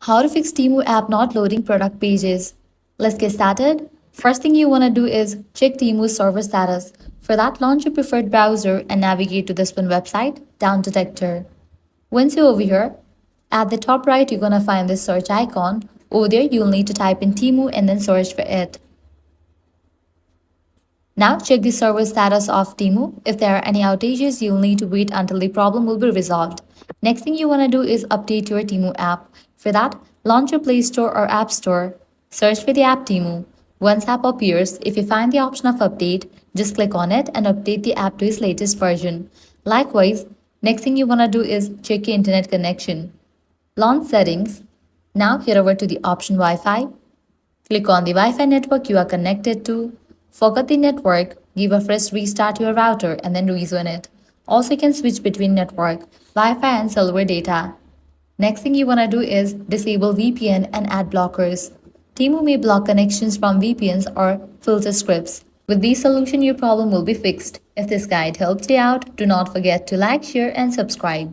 How to fix Temu app not loading product pages. Let's get started. First thing you want to do is check Temu's server status. For that, launch your preferred browser and navigate to this one website, Down Detector. Once you're over here, at the top right, you're going to find this search icon. Over there, you'll need to type in Temu and then search for it. Now check the server status of Temu. If there are any outages, you'll need to wait until the problem will be resolved. Next thing you want to do is update your Temu app. For that, launch your Play Store or App Store. Search for the app Temu. Once app appears, if you find the option of update, just click on it and update the app to its latest version. Likewise, next thing you want to do is check your internet connection. Launch settings. Now head over to the option Wi-Fi. Click on the Wi-Fi network you are connected to. Forget the network, give a fresh restart to your router and then rejoin it. Also, you can switch between network, Wi-Fi and cellular data. Next thing you want to do is disable VPN and ad blockers. Temu may block connections from VPNs or filter scripts. With this solution, your problem will be fixed. If this guide helped you out, do not forget to like, share and subscribe.